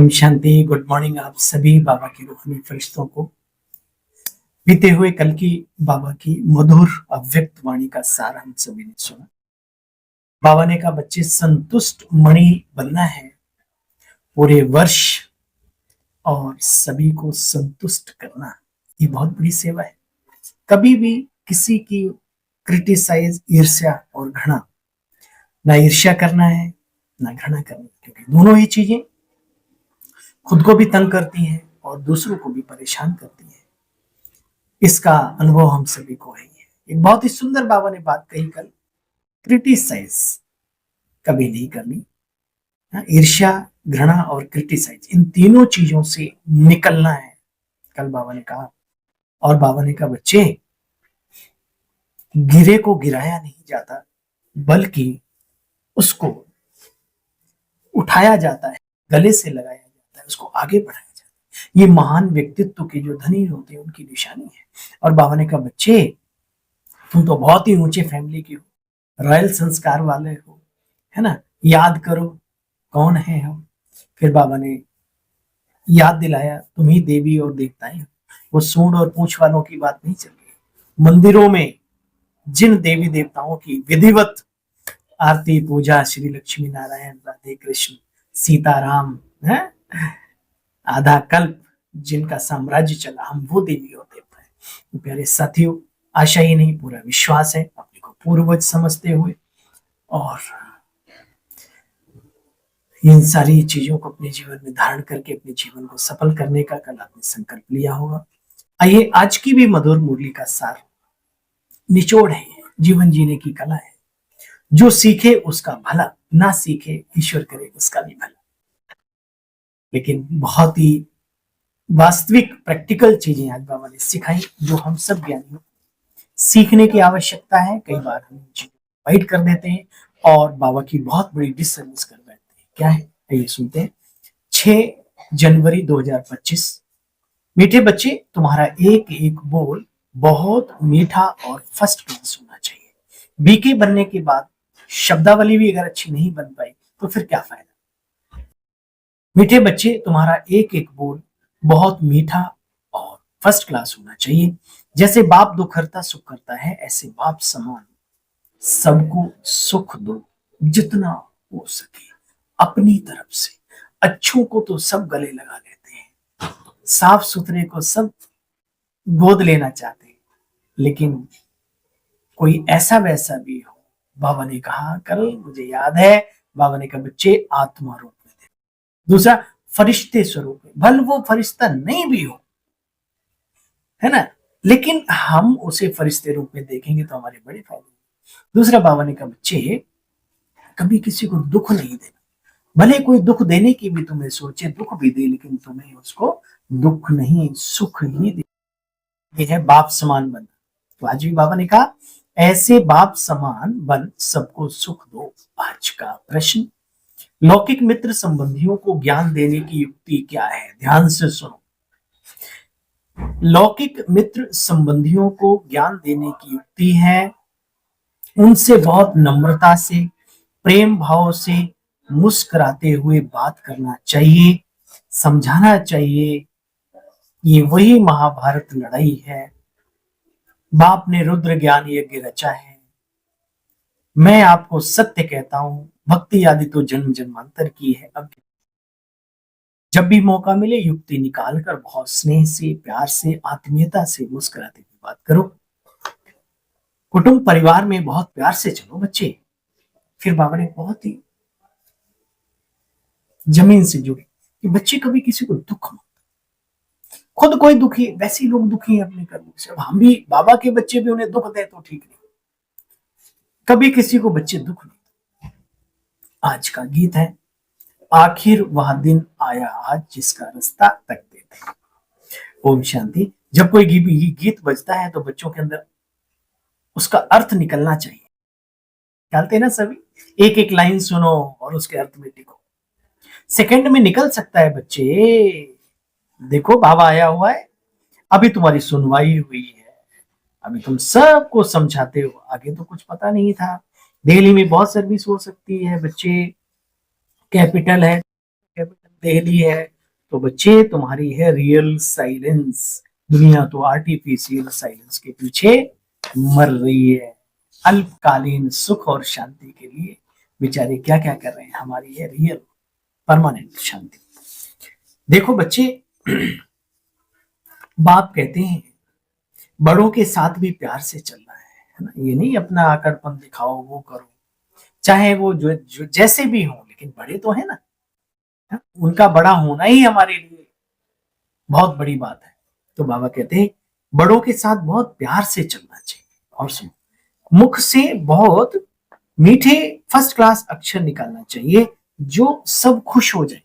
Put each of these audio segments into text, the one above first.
Om Shanti. Good morning आप सभी बाबा के रूहानी फरिश्तों को। बीते हुए कल की बाबा की मधुर अव्यक्त वाणी का सार हम सभी ने सुना। बाबा ने कहा बच्चे संतुष्ट मणि बनना है पूरे वर्ष और सभी को संतुष्ट करना, ये बहुत बड़ी सेवा है। कभी भी किसी की क्रिटिसाइज, ईर्ष्या और घृणा, ना ईर्ष्या करना है ना घृणा करना, क्योंकि दोनों ही चीजें खुद को भी तंग करती हैं और दूसरों को भी परेशान करती हैं। इसका अनुभव हम सभी को है। एक बहुत ही सुंदर बाबा ने बात कही कल, क्रिटिसाइज कभी नहीं करनी। ईर्ष्या, घृणा और क्रिटिसाइज, इन तीनों चीजों से निकलना है, कल बाबा ने कहा। और बाबा ने कहा बच्चे, गिरे को गिराया नहीं जाता बल्कि उसको उठाया जाता है, गले से लगाया जाता है, उसको आगे बढ़ाया जाता है। ये महान व्यक्तित्व के जो धनी होते हैं उनकी निशानी है। और बाबा ने कहा बच्चे, तुम तो बहुत ही ऊंचे फैमिली के हो, रॉयल संस्कार वाले हो, है ना। याद करो कौन है हम। फिर बाबा ने याद दिलाया तुम ही देवी और देवताएं हो। वो सूंड और पूंछ वालों की बात नहीं चल रही। मंदिरों में जिन देवी देवताओं की विधिवत आरती पूजा, श्री लक्ष्मी नारायण, राधे कृष्ण, सीताराम, है आधा कल्प जिनका साम्राज्य चला, हम वो देवी और देवता है। प्यारे साथियों, आशा ही नहीं पूरा विश्वास है अपने को पूर्वज समझते हुए और इन सारी चीजों को अपने जीवन में धारण करके अपने जीवन को सफल करने का कल आपने संकल्प लिया होगा। आइए आज की भी मधुर मुरली का सार निचोड़ है, जीवन जीने की कला है। जो सीखे उसका भला, ना सीखे ईश्वर करे उसका भी भला। लेकिन बहुत ही वास्तविक प्रैक्टिकल चीजें आज बाबा ने सिखाई, जो हम सब ज्ञानियों सीखने की आवश्यकता है। कई बार हम वाइट कर देते हैं और बाबा की बहुत बड़ी डिसर्विस कर बैठते हैं। क्या है ये सुनते हैं। 6 जनवरी 2025। मीठे बच्चे, तुम्हारा एक एक बोल बहुत मीठा और फर्स्ट क्लास होना चाहिए। बीके बनने के बाद शब्दावली भी अगर अच्छी नहीं बन पाई तो फिर क्या फायदा। मीठे बच्चे, तुम्हारा एक एक बोल बहुत मीठा और फर्स्ट क्लास होना चाहिए। जैसे बाप दुख करता सुख करता है, ऐसे बाप समान सबको सुख दो जितना हो सके अपनी तरफ से। अच्छों को तो सब गले लगा लेते हैं, साफ सुथरे को सब गोद लेना चाहते हैं, लेकिन कोई ऐसा वैसा भी हो। बाबा ने कहा कल, मुझे याद है, बाबा ने कहा बच्चे आत्मा रूप में दे। दूसरा, फरिश्ते स्वरूप में, भले वो फरिश्ता नहीं भी हो, है ना, लेकिन हम उसे फरिश्ते रूप में देखेंगे तो हमारे बड़े फायदे। दूसरा, बाबा ने कहा बच्चे, कभी किसी को दुख नहीं देना। भले कोई दुख देने की भी तुम्हें सोचे, दुख भी दे, लेकिन तुम्हें उसको दुख नहीं सुख ही दे। ये है बाप समान बनना। तो आज भी बाबा ने कहा ऐसे बाप समान बन सबको सुख दो। आज का प्रश्न, लौकिक मित्र संबंधियों को ज्ञान देने की युक्ति क्या है। ध्यान से सुनो। लौकिक मित्र संबंधियों को ज्ञान देने की युक्ति है उनसे बहुत नम्रता से, प्रेम भाव से, मुस्कुराते हुए बात करना चाहिए, समझाना चाहिए। ये वही महाभारत लड़ाई है। बाप ने रुद्र ज्ञान यज्ञ रचा है। मैं आपको सत्य कहता हूं, भक्ति आदि तो जन्म जन्मांतर की है। अब जब भी मौका मिले युक्ति निकालकर बहुत स्नेह से, प्यार से, आत्मीयता से मुस्कुराते हुए बात करो। कुटुंब परिवार में बहुत प्यार से चलो बच्चे। फिर बाबा ने बहुत ही जमीन से जुड़े कि बच्चे कभी किसी को दुख मत। खुद कोई दुखी है, वैसे लोग दुखी हैं अपने कर्मों से। अब हम भी बाबा के बच्चे भी उन्हें दुख दे तो ठीक नहीं। कभी किसी को बच्चे दुख नहीं। आज का गीत है, आखिर वह दिन आया आज जिसका रास्ता तकते थे। ओम शांति। जब कोई गीत बजता है तो बच्चों के अंदर उसका अर्थ निकलना चाहिए। निकालते हैं ना सभी, एक एक लाइन सुनो और उसके अर्थ में टिको। सेकंड में निकल सकता है बच्चे। देखो बाबा आया हुआ है, अभी तुम्हारी सुनवाई हुई है, अभी तुम सबको समझाते हो। आगे तो कुछ पता नहीं था। दिल्ली में बहुत सर्विस हो सकती है बच्चे, कैपिटल है, कैपिटल देह ली है, तो बच्चे तुम्हारी है रियल साइलेंस। दुनिया तो आर्टिफिशियल साइलेंस के पीछे मर रही है। अल्पकालीन सुख और शांति के लिए बेचारे क्या क्या कर रहे हैं। हमारी है रियल परमानेंट शांति। देखो बच्चे, बाप कहते हैं बड़ों के साथ भी प्यार से चलना है ना। ये नहीं अपना आकड़पन दिखाओ, वो करो, चाहे वो जो जैसे भी हो, लेकिन बड़े तो है ना। उनका बड़ा होना ही हमारे लिए बहुत बड़ी बात है। तो बाबा कहते हैं बड़ों के साथ बहुत प्यार से चलना चाहिए। और सुनो, मुख से बहुत मीठे फर्स्ट क्लास अक्षर निकालना चाहिए जो सब खुश हो जाए।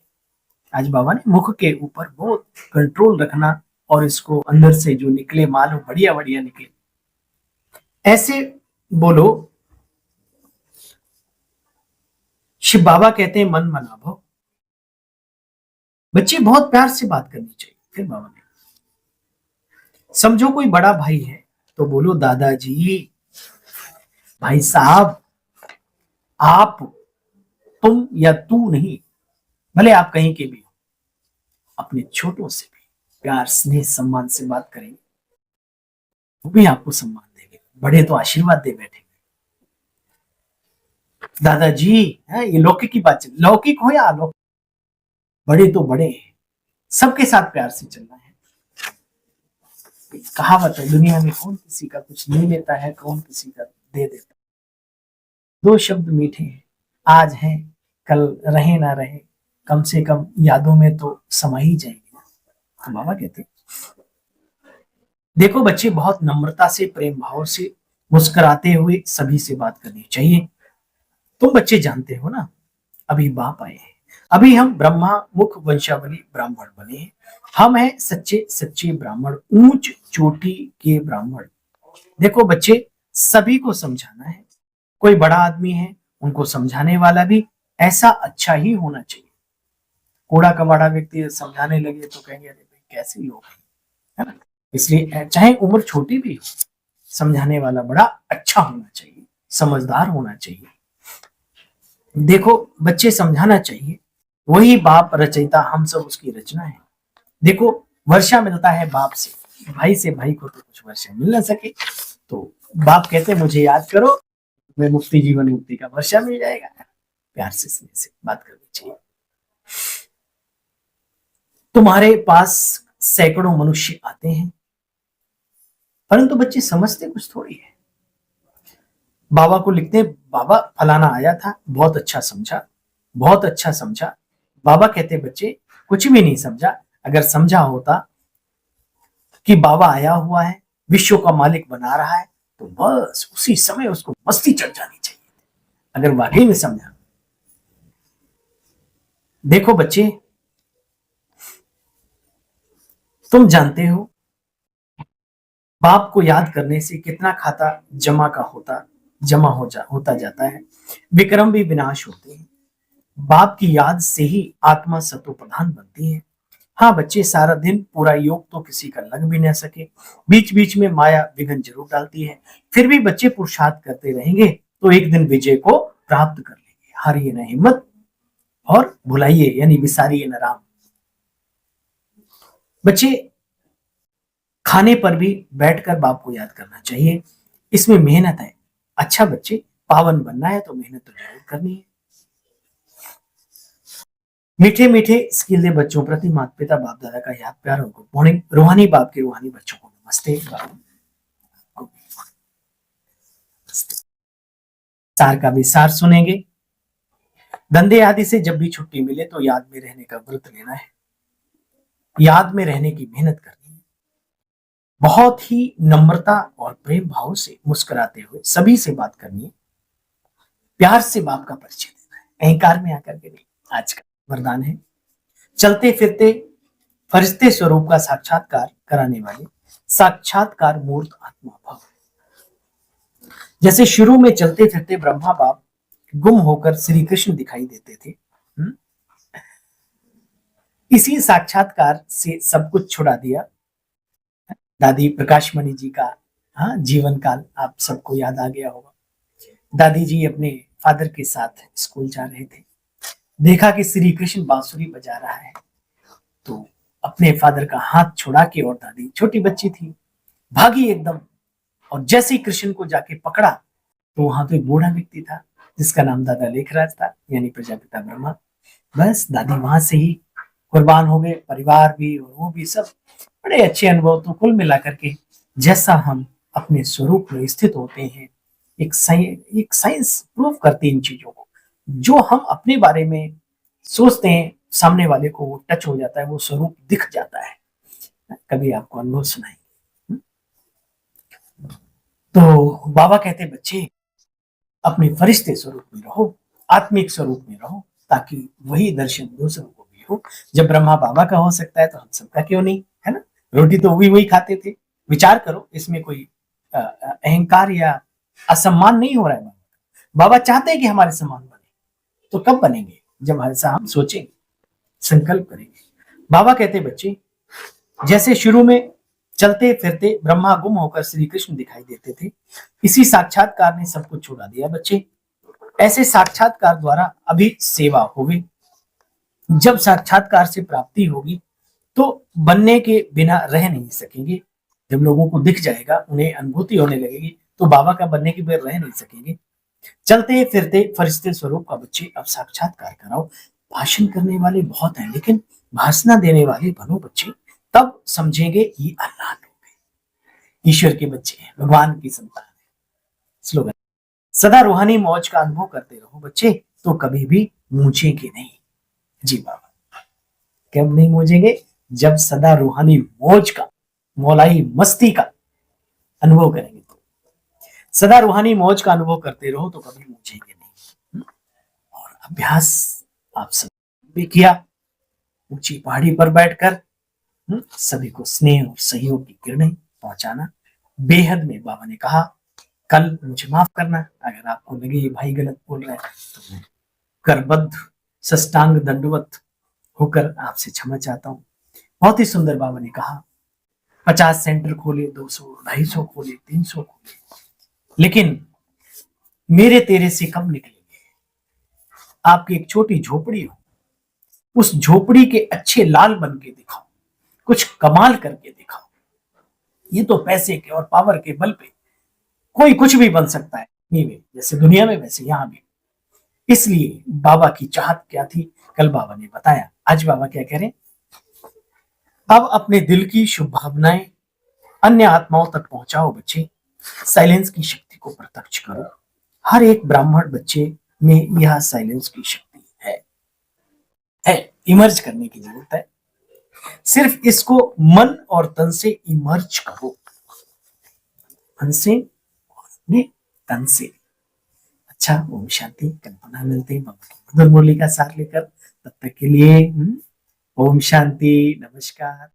आज बाबा ने मुख के ऊपर बहुत कंट्रोल रखना, और इसको अंदर से जो निकले माल हो बढ़िया बढ़िया निकले, ऐसे बोलो। शिव बाबा कहते हैं मन मना भो। बच्चे बहुत प्यार से बात करनी चाहिए। फिर बाबा ने समझो कोई बड़ा भाई है तो बोलो दादाजी, भाई साहब, आप, तुम या तू नहीं, भले आप कहीं के भी हो, अपने छोटों से भी प्यार स्नेह सम्मान से बात करेंगे, वो भी आपको सम्मान देंगे। बड़े तो आशीर्वाद दे बैठे। दादाजी, है ये लौकिक की बात, लौकिक हो या अलौकिक, बड़े तो बड़े हैं, सबके साथ प्यार से चलना है। कहावत है, दुनिया में कौन किसी का कुछ नहीं लेता है, कौन किसी का दे देता है। दो शब्द मीठे हैं, आज है कल रहे ना रहे, कम से कम यादों में तो समा ही जाएंगे। तो बाबा कहते देखो बच्चे, बहुत नम्रता से प्रेम भाव से मुस्कुराते हुए सभी से बात करनी चाहिए। तुम बच्चे जानते हो ना, अभी बाप आए हैं, अभी हम ब्रह्मा मुख वंशावली ब्राह्मण बने हैं। हम हैं सच्चे सच्चे ब्राह्मण, ऊंच चोटी के ब्राह्मण। देखो बच्चे, सभी को समझाना है। कोई बड़ा आदमी है, उनको समझाने वाला भी ऐसा अच्छा ही होना चाहिए। कूड़ा कबाड़ा व्यक्ति समझाने लगे तो कहेंगे अरे भाई कैसे लोग हैं, है ना। इसलिए चाहे उम्र छोटी भी हो, समझाने वाला बड़ा अच्छा होना चाहिए, समझदार होना चाहिए। देखो बच्चे, समझाना चाहिए, वही बाप रचयिता, हम सब उसकी रचना है। देखो वर्षा मिलता है बाप से, भाई से भाई को तो कुछ वर्षा मिल ना सके, तो बाप कहते मुझे याद करो, मैं मुक्ति जीवन मुक्ति का वर्षा मिल जाएगा। प्यार से स्नेह से बात करनी चाहिए। तुम्हारे पास सैकड़ों मनुष्य आते हैं, परंतु बच्चे समझते कुछ थोड़ी है। बाबा को लिखते, बाबा फलाना आया था, बहुत अच्छा समझा, बहुत अच्छा समझा। बाबा कहते बच्चे कुछ भी नहीं समझा। अगर समझा होता कि बाबा आया हुआ है, विश्व का मालिक बना रहा है, तो बस उसी समय उसको मस्ती चढ़ जानी चाहिए, अगर वाकई में समझा। देखो बच्चे, तुम जानते हो बाप को याद करने से कितना खाता जमा होता जाता है, विक्रम भी विनाश होते हैं। बाप की याद से ही आत्मा सतो प्रधान बनती है। हाँ बच्चे, सारा दिन पूरा योग तो किसी का लग भी न सके, बीच बीच में माया विघ्न जरूर डालती है। फिर भी बच्चे पुरुषार्थ करते रहेंगे तो एक दिन विजय को प्राप्त कर लेंगे। हारिए न हिम्मत और भुलाइए यानी विसारिए न राम। बच्चे, खाने पर भी बैठकर बाप को याद करना चाहिए, इसमें मेहनत है। अच्छा बच्चे, पावन बनना है तो मेहनत तो जरूर करनी है। मीठे मीठे स्किल दे बच्चों प्रति माता पिता बाप दादा का याद प्यार और गुड मॉर्निंग। रूहानी बाप के रूहानी बच्चों को नमस्ते। सार का भी सार सुनेंगे। धंधे आदि से जब भी छुट्टी मिले तो याद में रहने का व्रत लेना है, याद में रहने की मेहनत करनी है। बहुत ही नम्रता और प्रेम भाव से मुस्कुराते हुए सभी से बात करनी है। प्यार से बाप का परिचय देना है, अहंकार में आकर के नहीं। आज का वरदान है, चलते फिरते फरिश्ते स्वरूप का साक्षात्कार कराने वाले साक्षात्कार मूर्त आत्मा भव। जैसे शुरू में चलते फिरते ब्रह्मा बाप गुम होकर श्री कृष्ण दिखाई देते थे, इसी साक्षात्कार से सब कुछ छुड़ा दिया। दादी प्रकाशमणि जी का जीवन काल आप सबको याद आ गया होगा। दादी जी अपने फादर के साथ स्कूल जा रहे थे, देखा कि श्री कृष्ण बांसुरी बजा रहा है, तो अपने फादर का हाथ छुड़ा के, और दादी छोटी बच्ची थी, भागी एकदम, और जैसे ही कृष्ण को जाके पकड़ा तो वहां तो एक बूढ़ा व्यक्ति था जिसका नाम दादा लेखराज था, यानी प्रजापिता ब्रह्मा। बस दादी वहां से ही कुर्बान हो गए, परिवार भी और वो भी सब। बड़े अच्छे अनुभव। तो कुल मिलाकर के जैसा हम अपने स्वरूप में स्थित होते हैं, एक साइंस प्रूव करती है इन चीजों को। जो हम अपने बारे में सोचते हैं, सामने वाले को वो टच हो जाता है, वो स्वरूप दिख जाता है। कभी आपको अनुभव सुनाएंगे। तो बाबा कहते बच्चे अपने फरिश्ते स्वरूप में रहो, आत्मिक स्वरूप में रहो, ताकि वही दर्शन दूसरों को भी हो। जब ब्रह्मा बाबा का हो सकता है तो हम सबका क्यों नहीं, है ना। रोटी तो वही वही खाते थे। विचार करो, इसमें कोई अहंकार या असम्मान नहीं हो रहा है। बाबा चाहते हैं कि हमारे समान बने, तो कब बनेंगे? जब ऐसा हम सोचेंगे, संकल्प करेंगे। बाबा कहते बच्चे, जैसे शुरू में चलते फिरते ब्रह्मा गुम होकर श्री कृष्ण दिखाई देते थे, इसी साक्षात्कार ने सब कुछ छुड़ा दिया बच्चे। ऐसे साक्षात्कार द्वारा अभी सेवा होगी। जब साक्षात्कार से प्राप्ति होगी तो बनने के बिना रह नहीं सकेंगे। जब लोगों को दिख जाएगा, उन्हें अनुभूति होने लगेगी, तो बाबा का बनने के बिना रह नहीं सकेंगे। चलते फिरते फरिश्ते स्वरूप का बच्चे अब साक्षात्कार कराओ। भाषण करने वाले बहुत हैं, लेकिन भाषण देने वाले बनो बच्चे, तब समझेंगे ये अल्लाह लोग हैं, ईश्वर के बच्चे हैं, भगवान की संतान है। स्लोगन, सदा रूहानी मौज का अनुभव करते रहो बच्चे, तो कभी भी मूझेंगे नहीं। जी बाबा, कब नहीं मूझेंगे? जब सदा रूहानी मौज का, मौलाई मस्ती का अनुभव करेंगे। तो सदा रूहानी मौज का अनुभव करते रहो तो कभी मूझेंगे नहीं। और अभ्यास आप सब भी किया, ऊंची पहाड़ी पर बैठकर सभी को स्नेह और सहयोग की किरणें पहुंचाना। बेहद में बाबा ने कहा, कल मुझे माफ करना, अगर आपको लगे ये भाई गलत बोल रहा है तो मैं करबद्ध सष्टांग दंडवत होकर आपसे क्षमा चाहता हूँ। बहुत ही सुंदर बाबा ने कहा, 50 सेंटर खोले, 200, 250 खोले, 300 खोले, लेकिन मेरे तेरे से कम निकलेंगे। आपकी एक छोटी झोपड़ी हो, उस झोपड़ी के अच्छे लाल बन के दिखाओ, कुछ कमाल करके दिखाओ। ये तो पैसे के और पावर के बल पे कोई कुछ भी बन सकता है, नहीं वे जैसे दुनिया में वैसे यहां भी। इसलिए बाबा की चाहत क्या थी, कल बाबा ने बताया। आज बाबा क्या कह रहे हैं, अब अपने दिल की शुभ भावनाएं अन्य आत्माओं तक पहुंचाओ बच्चे। साइलेंस की शक्ति को प्रत्यक्ष करो। हर एक ब्राह्मण बच्चे में यह साइलेंस की शक्ति है इमर्ज करने की जरूरत है। सिर्फ इसको मन और तन से इमर्ज करो, मन से और अपने तन से। अच्छा, ओम शांति। कल पुनः मिलते हैं बाबा की मधुर मुरली का सार लेकर। तब तक के लिए ओम शांति, नमस्कार।